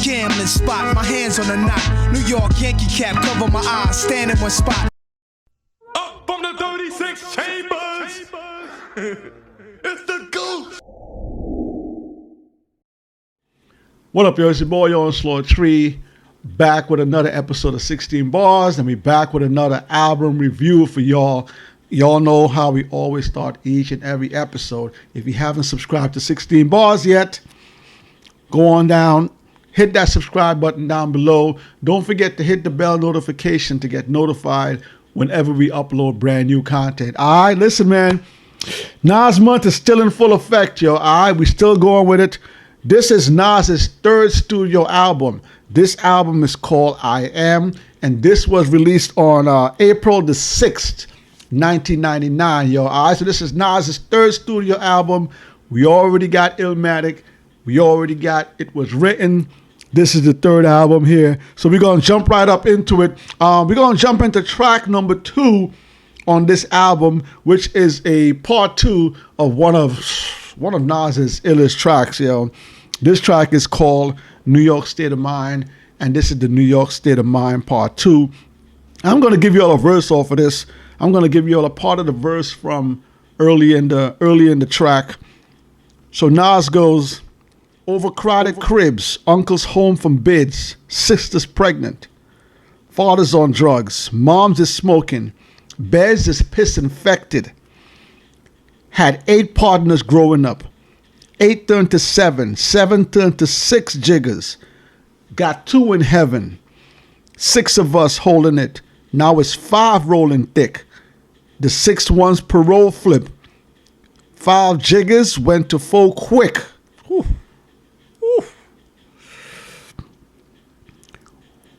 gambling spot, my hands on the knot. New York Yankee cap, cover my eyes, stand in one spot. Up from the 36 chambers, it's the Goose. What up, yo? It's your boy, yo, Onslaught Tree, back with another episode of 16 Bars, and we back with another album review for y'all. Y'all know how we always start each and every episode. If you haven't subscribed to 16 Bars yet, go on down, hit that subscribe button down below. Don't forget to hit the bell notification to get notified whenever we upload brand new content. All right, listen, man. Nas month is still in full effect, yo. All right, we still going with it. This is Nas's third studio album. This album is called I Am, and this was released on April the 6th, 1999, yo. All right, so this is Nas's third studio album. We already got Illmatic. We already got It Was Written. This is the third album here. So we're going to jump right up into it. We're going to jump into track number 2 on this album, which is a part 2 of one of Nas's illest tracks, yo. This track is called New York State of Mind, and this is the New York State of Mind part 2. I'm going to give you all a verse off of this. I'm going to give you all a part of the verse from early in the track. So Nas goes, overcrowded cribs, uncles home from bids, sisters pregnant, father's on drugs, mom's is smoking, Bez is piss infected. Had 8 partners growing up. 8 turned to 7. 7 turned to 6 jiggers. Got 2 in heaven. 6 of us holding it. Now it's 5 rolling thick. The 6th one's parole flip. 5 jiggers went to 4 quick. Whew. Whew.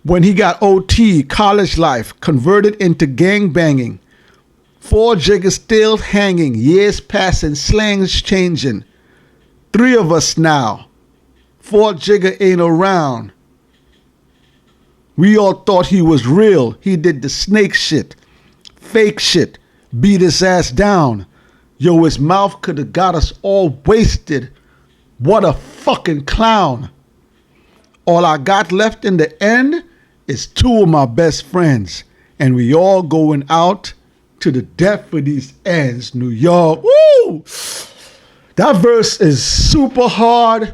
When he got OT, college life, converted into gang banging. 4 jiggers still hanging, years passing, slangs changing. 3 of us now. 4th jigger ain't around. We all thought he was real. He did the snake shit, fake shit, beat his ass down. Yo, his mouth could have got us all wasted. What a fucking clown. All I got left in the end is 2 of my best friends, and we all going out to the death for these ends. New York. Woo! That verse is super hard,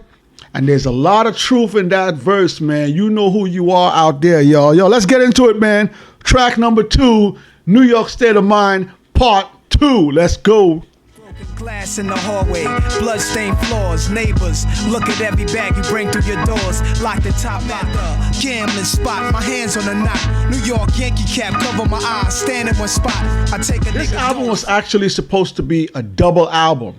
and there's a lot of truth in that verse, man. You know who you are out there, y'all. Yo, let's get into it, man. Track number 2, New York State of Mind, part 2. Let's go. Glass in the hallway, bloodstained floors, neighbors. Look at every bag you bring through your doors. Lock the top at the gambling spot, my hands on the knot. New York Yankee cap, cover my eyes, stand in one spot. I take a This album was actually supposed to be a double album.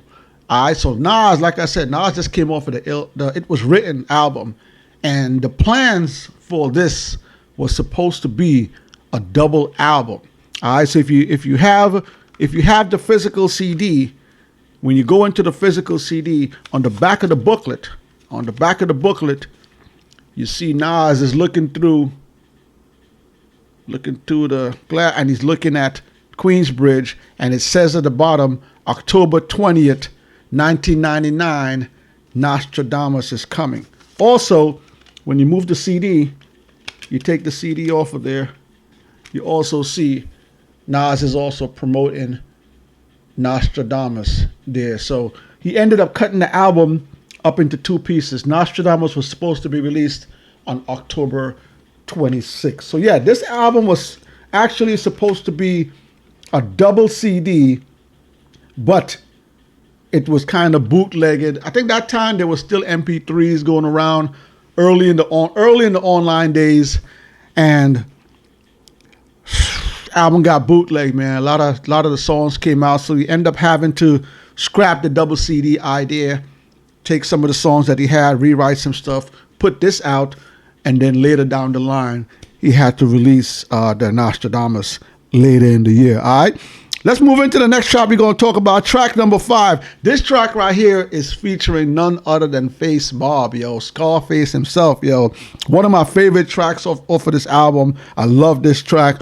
All right, so Nas, like I said, Nas just came off of the It Was Written album, and the plans for this was supposed to be a double album. All right, so if you have the physical CD, when you go into the physical CD, on the back of the booklet, you see Nas is looking through the glass, and he's looking at Queensbridge, and it says at the bottom, October 20th, 1999, Nostradamus is coming. Also, when you move the CD, you take the CD off of there, you also see Nas is also promoting Nostradamus there. So he ended up cutting the album up into 2 pieces. Nostradamus was supposed to be released on October 26th. So yeah, this album was actually supposed to be a double CD, but it was kind of bootlegged. I think that time there was still MP3s going around early in the online days, and album got bootleg, man. A lot of the songs came out, so he ended up having to scrap the double CD idea, take some of the songs that he had, rewrite some stuff, put this out, and then later down the line, he had to release the Nostradamus later in the year. All right, let's move into the next track. We're going to talk about track number 5. This track right here is featuring none other than Face Bob, yo, Scarface himself, yo. One of my favorite tracks off of this album. I love this track.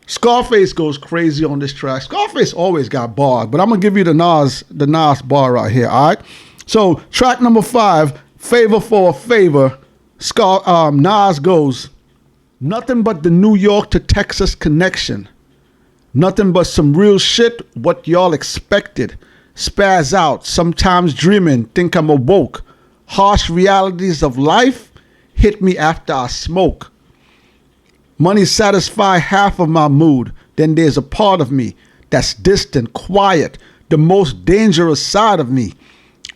Scarface goes crazy on this track. Scarface always got bars, but I'm going to give you the Nas bar right here, all right? So track number 5, Favor for a Favor, Nas goes, nothing but the New York to Texas connection. Nothing but some real shit, what y'all expected. Spaz out, sometimes dreaming, think I'm awoke. Harsh realities of life hit me after I smoke. Money satisfy half of my mood. Then there's a part of me that's distant, quiet, the most dangerous side of me.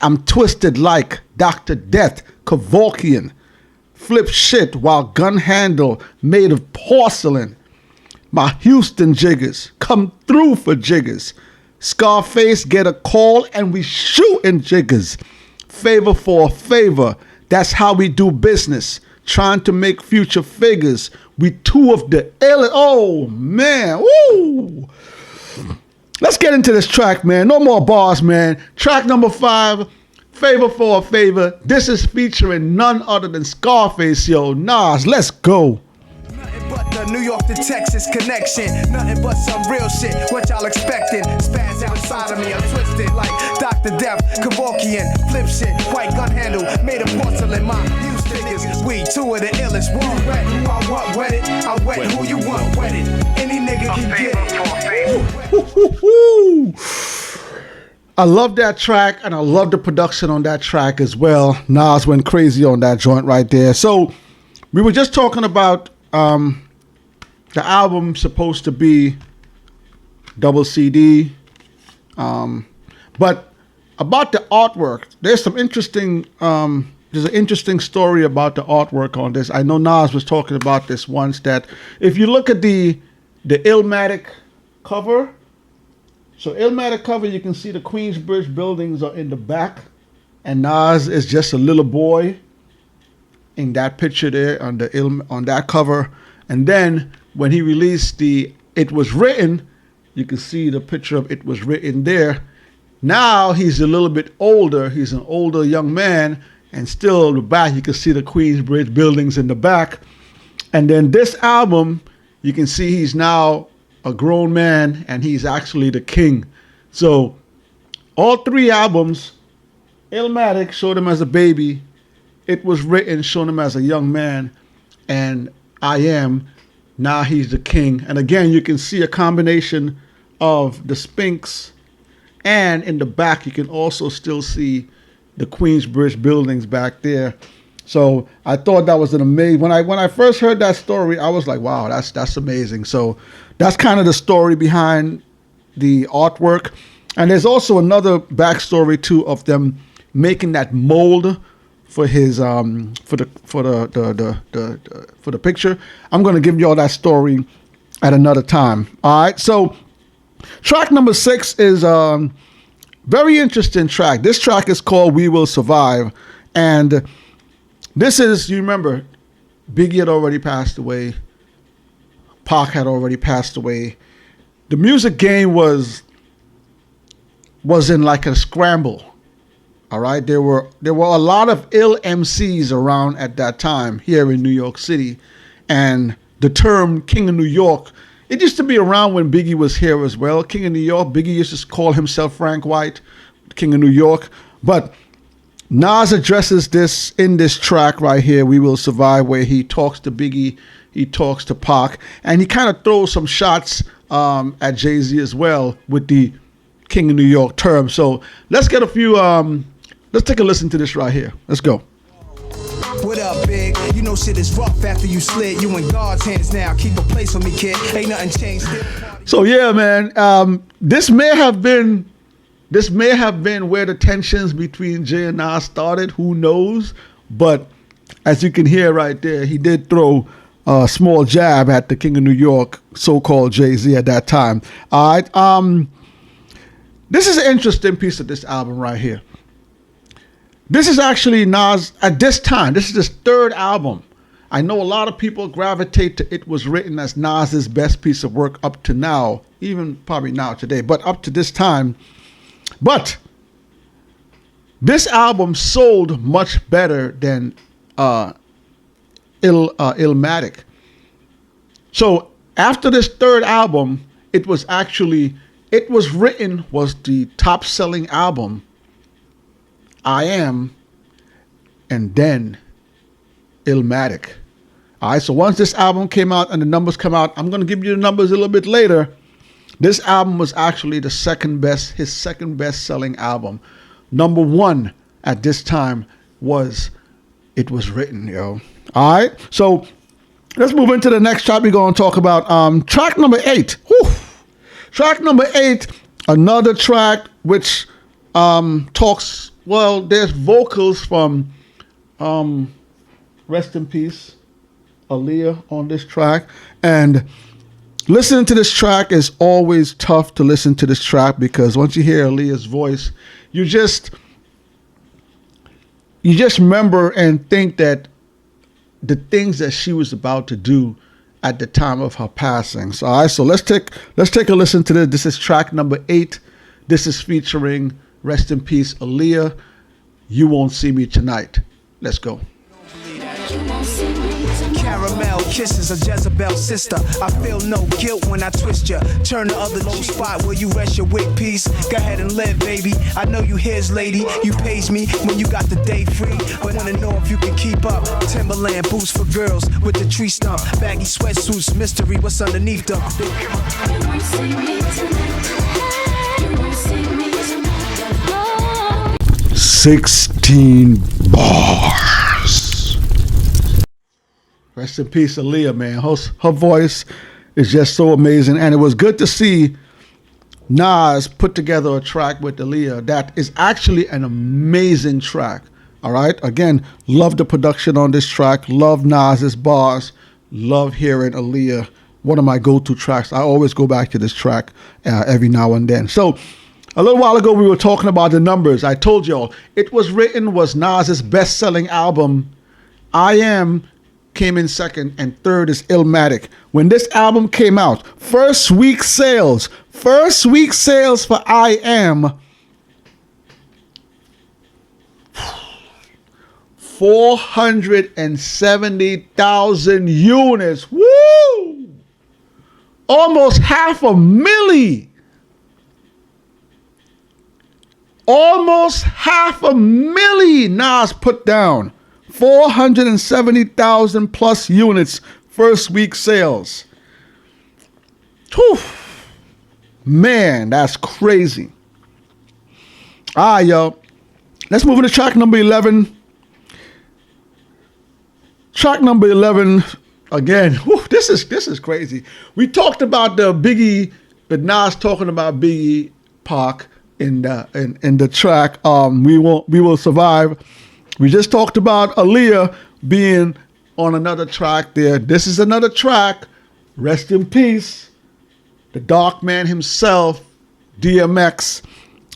I'm twisted like Dr. Death, Kevorkian. Flip shit while gun handle made of porcelain. My Houston jiggers come through for jiggers. Scarface get a call and we shooting jiggers. Favor for a favor, that's how we do business. Trying to make future figures. We two of the ill. Oh man, woo! Let's get into this track, man. No more bars, man. Track number 5, Favor for a Favor. This is featuring none other than Scarface, yo. Nas, let's go. Nothing but the New York to Texas connection. Nothing but some real shit. What y'all expecting? Spaz outside of me. I'm twisted like Dr. Death, Kevorkian. Flip shit. White gun handle. Made of porcelain. My Houston niggas. We two of the illest. One wet. Who I want wetted. I wet who you want wetted. Any nigga can get it. I love that track, and I love the production on that track as well. Nas went crazy on that joint right there. So we were just talking about the album supposed to be double CD, but about the artwork, there's an interesting story about the artwork on this. I know Nas was talking about this once, that if you look at the Illmatic cover, so Illmatic cover, you can see the Queensbridge buildings are in the back, and Nas is just a little boy in that picture there on that cover. And then when he released the It Was Written, you can see the picture of It Was Written there. Now he's a little bit older. He's an older young man, and still in the back you can see the Queensbridge buildings in the back. And then this album, you can see he's now a grown man, and he's actually the king. So all 3 albums, Illmatic showed him as a baby, It Was Written showed him as a young man, and I Am, now he's the king. And again, you can see a combination of the Sphinx, and in the back you can also still see the Queensbridge buildings back there. So I thought that was an amazing. When I first heard that story, I was like, wow, that's amazing. So that's kind of the story behind the artwork. And there's also another backstory too of them making that mold for his for the picture. I'm gonna give you all that story at another time. All right. So track number 6 is very interesting track. This track is called We Will Survive, and this is, you remember, Biggie had already passed away. Pac had already passed away. The music game was in like a scramble. All right, there were a lot of ill MCs around at that time here in New York City, and the term King of New York, it used to be around when Biggie was here as well. King of New York, Biggie used to call himself Frank White, King of New York, but Nas addresses this in this track right here, We Will Survive, where he talks to Biggie, he talks to Pac, and he kind of throws some shots at Jay-Z as well with the King of New York term. So let's get a few, let's take a listen to this right here. Let's go. What up, big? You know shit is rough after you slid. You in God's hands now. Keep a place for me, kid. Ain't nothing changed. So yeah, man, this may have been where the tensions between Jay and Nas started. Who knows? But as you can hear right there, he did throw a small jab at the King of New York, so-called Jay-Z at that time. All right. This is an interesting piece of this album right here. This is actually Nas at this time. This is his 3rd album. I know a lot of people gravitate to It Was Written as Nas's best piece of work up to now, even probably now today, but up to this time. But this album sold much better than Illmatic. So after this 3rd album, It Was Written was the top selling album. I Am, and then Illmatic. All right, so once this album came out and the numbers come out, I'm going to give you the numbers a little bit later. This album was actually his second best selling album. Number one at this time was It Was Written, yo. All right, so let's move into the next track we're going to talk about. Track number 8. Whew. Track number 8, another track which talks, well, there's vocals from rest in peace, Aaliyah on this track. And listening to this track is always tough to listen to this track because once you hear Aaliyah's voice, you just remember and think that the things that she was about to do at the time of her passing. So, all right, so let's take a listen to this. This is track number 8. This is featuring rest in peace Aaliyah. You Won't See Me Tonight. Let's go. Caramel kisses a Jezebel sister. I feel no guilt when I twist ya. Turn the other low spot where you rest your wig piece. Go ahead and live, baby. I know you his lady. You pays me when you got the day free. But wanna know if you can keep up. Timberland boots for girls with the tree stump. Baggy sweatsuits, mystery, what's underneath them? You won't see me tonight. You won't see me tonight. 16 bars. Rest in peace, Aaliyah, man. Her voice is just so amazing. And it was good to see Nas put together a track with Aaliyah that is actually an amazing track. All right? Again, love the production on this track. Love Nas's bars. Love hearing Aaliyah. One of my go-to tracks. I always go back to this track every now and then. So, a little while ago, we were talking about the numbers. I told y'all, It Was Written was Nas's best-selling album. I Am came in second, and third is Illmatic. When this album came out, first week sales for I Am, 470,000 units. Woo! Almost 500,000. Almost 500,000 Nas put down. 470,000 plus units first week sales. Whew. Man, that's crazy. All right, yo. Let's move into track number 11. Track number 11, again, whew, this is crazy. We talked about the Nas talking about Biggie Pac in the track We Will Survive. We just talked about Aaliyah being on another track there. This is another track. Rest in peace. The Dark Man himself, DMX.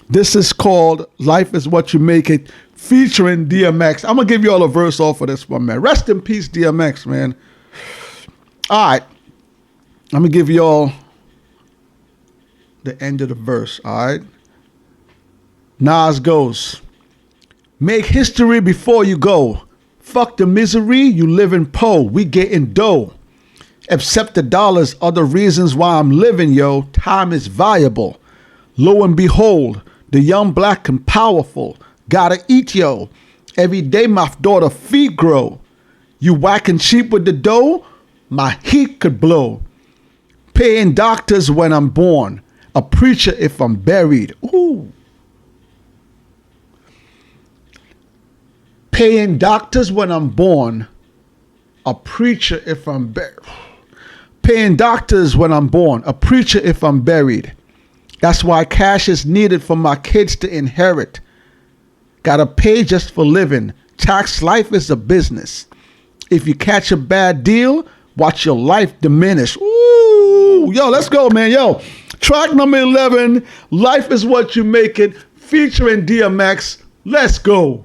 This is called Life Is What You Make It, featuring DMX. I'm going to give you all a verse off of this one, man. Rest in peace, DMX, man. All right. I'm going to give you all the end of the verse, all right? Nas goes, make history before you go. Fuck the misery, you live in po. We getting dough. Accept the dollars, other reasons why I'm living, yo. Time is viable. Lo and behold, the young, black, and powerful. Gotta eat, yo. Every day my daughter feet grow. You whacking cheap with the dough? My heat could blow. Paying doctors when I'm born. A preacher if I'm buried. Ooh. Paying doctors when I'm born, a preacher if I'm buried. Paying doctors when I'm born, a preacher if I'm buried. That's why cash is needed for my kids to inherit. Gotta pay just for living. Tax life is a business. If you catch a bad deal, watch your life diminish. Ooh, yo, let's go, man. Yo, track number 11, Life Is What You Make It, featuring DMX. Let's go.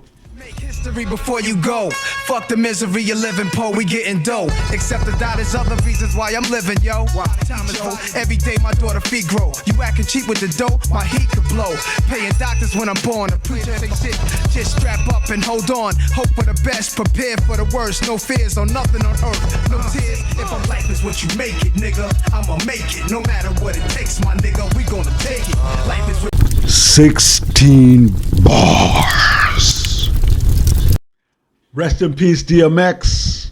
History before you go. Fuck the misery you live in, po. We getting dough. Except the there's other reasons why I'm living, yo. Time is low. Every day my daughter feet grow. You acting cheap with the dough, my heat could blow. Paying doctors when I'm born. A preacher say shit. Just strap up and hold on. Hope for the best, prepare for the worst. No fears on nothing on earth. No tears. If I'm life is what you make it, nigga, I'ma make it. No matter what it takes, my nigga, we gonna take it. Life is what 16 bars. Rest in peace, DMX.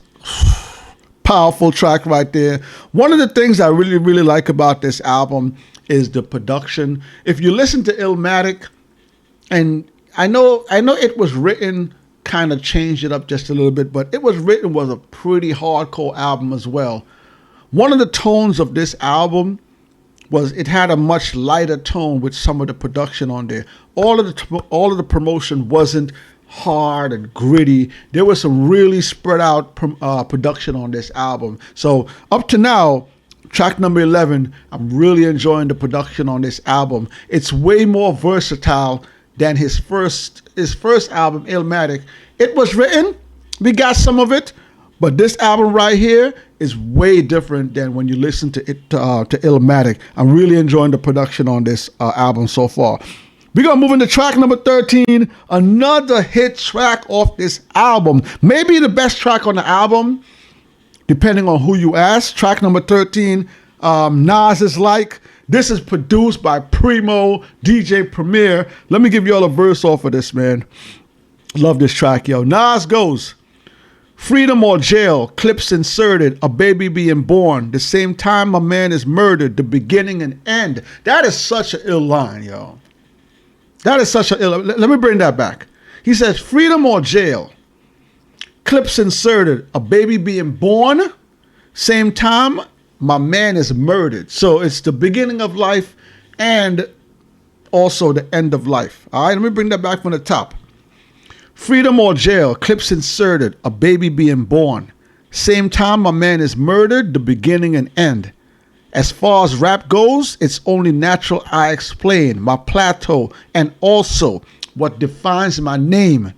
Powerful track right there. One of the things I really, really like about this album is the production. If you listen to Illmatic, and I know it was written, kind of changed it up just a little bit, but it was a pretty hardcore album as well. One of the tones of this album was it had a much lighter tone with some of the production on there. All of the promotion wasn't hard and gritty. There was some really spread out production on this album. So up to now, track number 11, I'm really enjoying the production on this album. It's way more versatile than his first album, Illmatic. It was written, we got some of it, but this album right here is way different than when you listen to it to Illmatic. I'm really enjoying the production on this album so far. We're going to move into track number 13, another hit track off this album. Maybe the best track on the album, depending on who you ask. Track number 13, Nas Is Like. This is produced by Primo, DJ Premier. Let me give you all a verse off of this, man. Love this track, yo. Nas goes, freedom or jail, clips inserted, a baby being born. The same time a man is murdered, the beginning and end. That is such an ill line, yo. That is such a ill. Let me bring that back. He says, freedom or jail, clips inserted, a baby being born, same time my man is murdered. So it's the beginning of life and also the end of life. All right, let me bring that back from the top. Freedom or jail, clips inserted, a baby being born, same time my man is murdered, the beginning and end. As far as rap goes, it's only natural I explain my plateau and also what defines my name.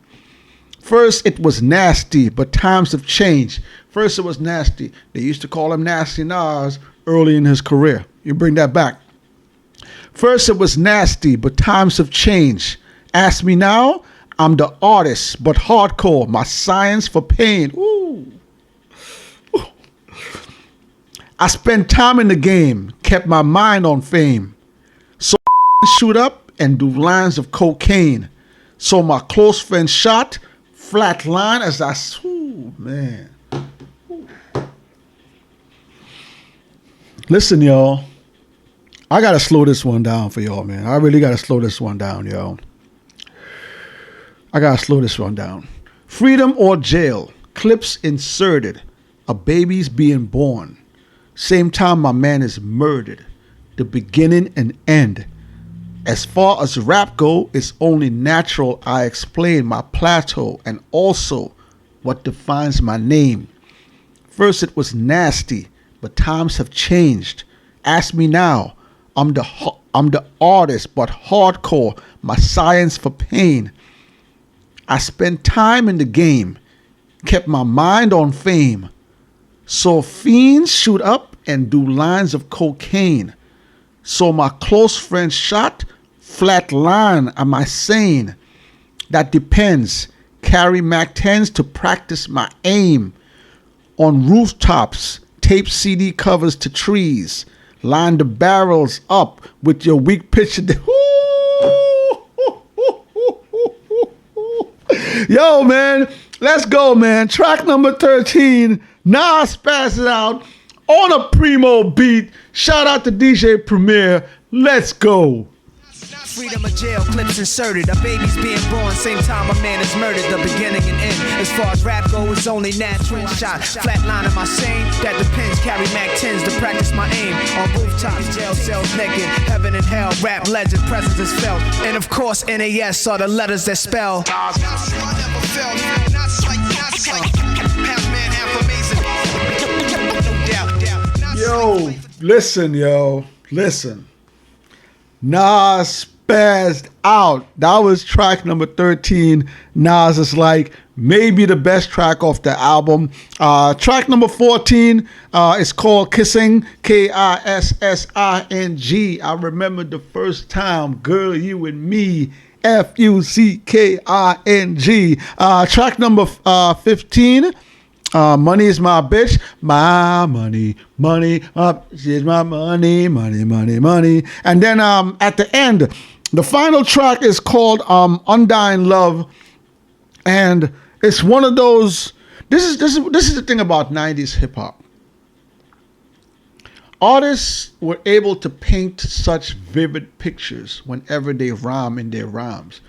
First, it was nasty, but times have changed. First, it was nasty. They used to call him Nasty Nas early in his career. You bring that back. First, it was nasty, but times have changed. Ask me now, I'm the artist, but hardcore, my science for pain. Ooh. I spent time in the game, kept my mind on fame. So shoot up and do lines of cocaine. So my close friend shot, flat line as I, ooh, man. Ooh. Listen, y'all. I got to slow this one down for y'all, man. I really got to slow this one down, y'all. I got to slow this one down. Freedom or jail, clips inserted, a baby's being born. Same time my man is murdered, the beginning and end. As far as rap go, it's only natural I explain my plateau and also what defines my name. First it was nasty, but times have changed. Ask me now, I'm the artist, but hardcore, my science for pain. I spent time in the game, kept my mind on fame. So fiends shoot up and do lines of cocaine. So my close friend shot, flat line, am I sane? That depends. Carry Mac 10s to practice my aim. On rooftops, tape CD covers to trees. Line the barrels up with your weak picture. Yo, man, let's go, man. Track number 13. Nas passes out on a Primo beat. Shout out to DJ Premier. Let's go. Freedom or jail, clips inserted. A baby's being born, same time a man is murdered. The beginning and end. As far as rap goes, it's only natural shot. Flatline am I sane? That depends. Carry Mac 10s to practice my aim. On rooftops, jail cells naked. Heaven and hell, rap legend, presence is felt. And of course, NAS are the letters that spell. Yo, listen. Nas spazzed out. That was track number 13. Nas Is Like, maybe the best track off the album. Track number 14 is called Kissing, Kissing. I remember the first time, girl, you and me, Fucking. Track number 15. Money is my bitch, my money, she's my money. And then at the end, the final track is called Undying Love, and it's one of those. This is the thing about 90s hip hop. Artists were able to paint such vivid pictures whenever they rhyme in their rhymes.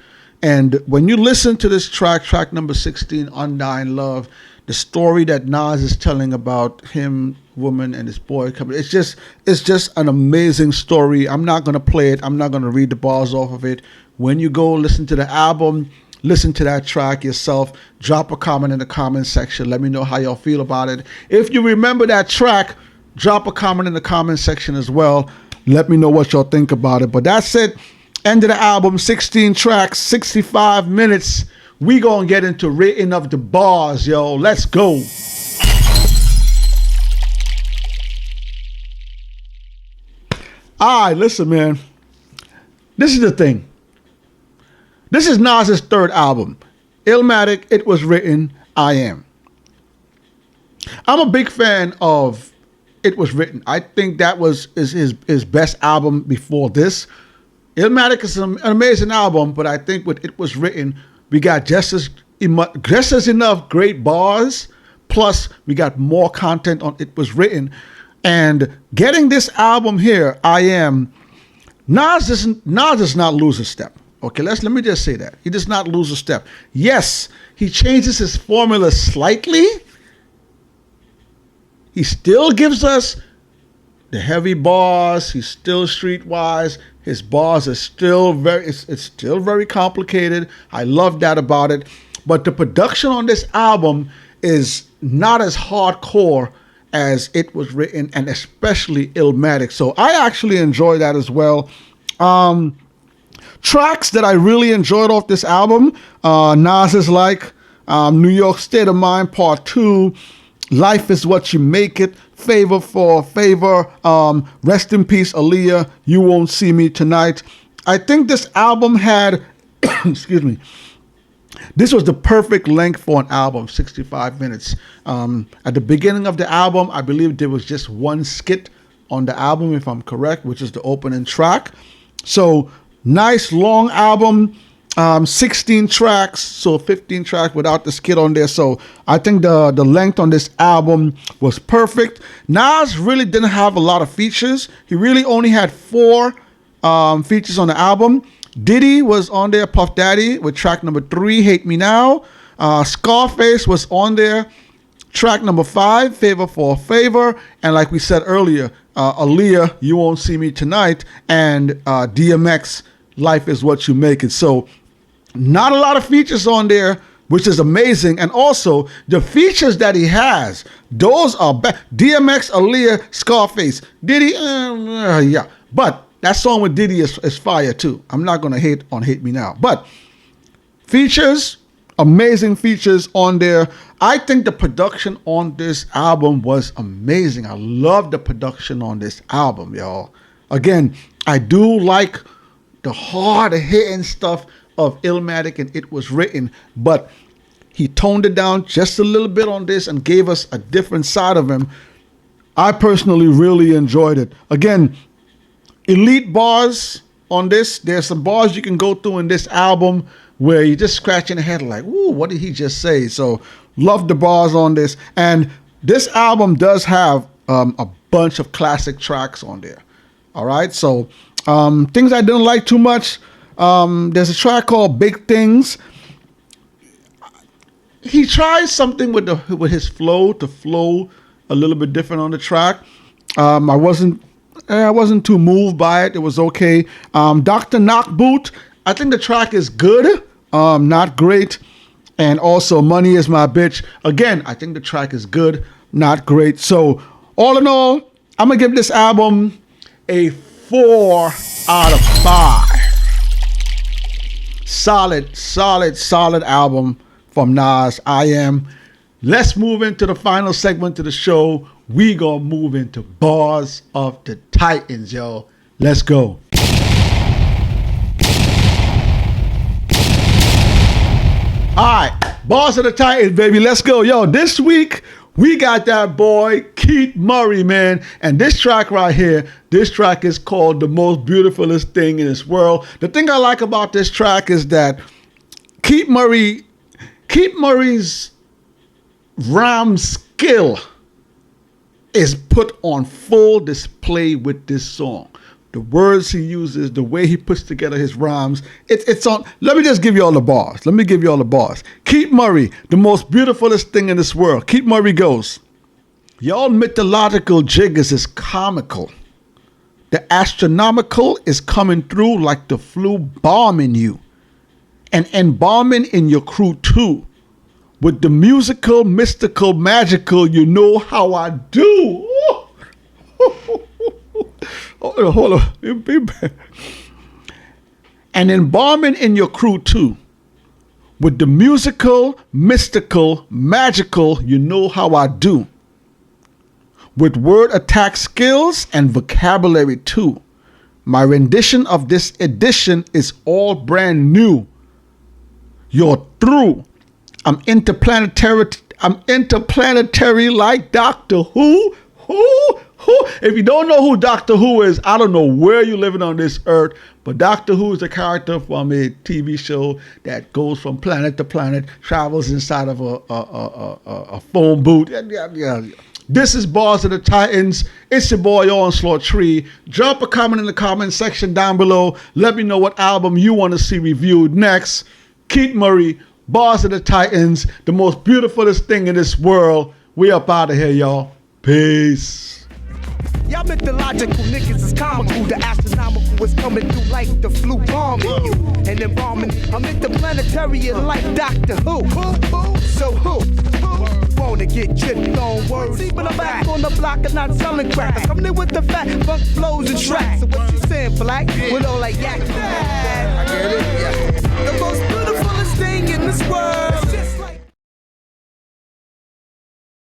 And when you listen to this track number 16, Undying Love, the story that Nas is telling about him, woman, and his boy coming, it's just an amazing story. I'm not gonna play it. I'm not gonna read the bars off of it. When you go listen to the album, listen to that track yourself. Drop a comment in the comment section. Let me know how y'all feel about it. If you remember that track, drop a comment in the comment section as well. Let me know what y'all think about it. But that's it. End of the album, 16 tracks, 65 minutes. We gonna get into rating of the bars, yo. Let's go. All right, listen, man. This is the thing. This is Nas's third album. Illmatic, It Was Written, I Am. I'm a big fan of It Was Written. I think that was his best album before this. Illmatic is an amazing album, but I think with It Was Written, we got just as enough great bars, plus we got more content on It Was Written. And getting this album here, I Am, Nas does not lose a step. Okay, let me just say that. He does not lose a step. Yes, he changes his formula slightly. He still gives us the heavy bars. He's still streetwise. His bars are still it's still very complicated. I love that about it. But the production on this album is not as hardcore as It Was Written, and especially Illmatic. So I actually enjoy that as well. Tracks that I really enjoyed off this album, Nas Is Like, New York State of Mind Part 2, Life Is What You Make It, Favor for Favor, Rest in Peace Aaliyah, You Won't See Me Tonight. I think this album had, excuse me, this was the perfect length for an album, 65 minutes. At the beginning of the album, I believe there was just one skit on the album, if I'm correct, which is the opening track. So nice long album, 16 tracks, so 15 tracks without the skit on there. So I think the length on this album was perfect. Nas really didn't have a lot of features. He really only had 4 features on the album. Diddy was on there, Puff Daddy, with track number 3, Hate Me Now. Scarface was on there, track number 5, Favor for Favor. And like we said earlier, Aaliyah, You Won't See Me Tonight, and DMX, Life Is What You Make It. So not a lot of features on there, which is amazing. And also the features that he has, those are DMX, Aaliyah, Scarface, Diddy, yeah. But that song with Diddy is fire too. I'm not gonna hate on Hate Me Now. But features, amazing features on there. I think the production on this album was amazing. I love the production on this album, y'all. Again, I do like the hard-hitting stuff of Illmatic and It Was Written, but he toned it down just a little bit on this and gave us a different side of him. I personally really enjoyed it. Again, elite bars on this. There's some bars you can go through in this album where you're just scratching your head like, ooh, what did he just say? So love the bars on this. And this album does have a bunch of classic tracks on there. All right, so things I didn't like too much. There's a track called Big Things. He tries something with his flow to flow a little bit different on the track. I wasn't too moved by it. It was okay. Dr. Knockboot, I think the track is good, not great. And also Money Is My Bitch. Again, I think the track is good, not great. So all in all, I'm going to give this album a 4 out of 5. Solid album from Nas, I Am. Let's move into the final segment of the show. We gonna move into Bars of the Titans, yo. Let's go. All right, Bars of the Titans, baby. Let's go, yo. This week we got that boy Keith Murray, man, and this track right here. This track is called "The Most Beautifulest Thing in This World." The thing I like about this track is that Keith Murray, Keith Murray's rhyme skill is put on full display with this song. The words he uses, the way he puts together his rhymes, it's on. Let me just give you all the bars. Keith Murray, the most beautifulest thing in this world. Keith Murray goes, y'all mythological jiggers is comical. The astronomical is coming through like the flu bombing you. And embalming in your crew too. With the musical, mystical, magical, you know how I do. Hold on. And embalming in your crew too. With the musical, mystical, magical, you know how I do. With word attack skills and vocabulary too. My rendition of this edition is all brand new. You're through. I'm interplanetary like Doctor Who. Who? If you don't know who Doctor Who is, I don't know where you're living on this earth, but Doctor Who is a character from a TV show that goes from planet to planet, travels inside of a phone booth. Yeah. This is Barz of the Titans. It's your boy Onslaught Tree. Drop a comment in the comment section down below. Let me know what album you want to see reviewed next. Keith Murray, Barz of the Titans, the most beautifulest thing in this world. We up out of here, y'all. Peace. Y'all mythological niggas is comical. The astronomical is coming through like the flu bombing you. And embalming, I'm interplanetary like Doctor Who. So who? Wanna get tripped on words. See, but I'm back on the block and not selling crack. I'm coming in with the fat funk flows and tracks. So what you saying, Black? With all like yak. I get it, yeah. The most beautifulest thing in this world.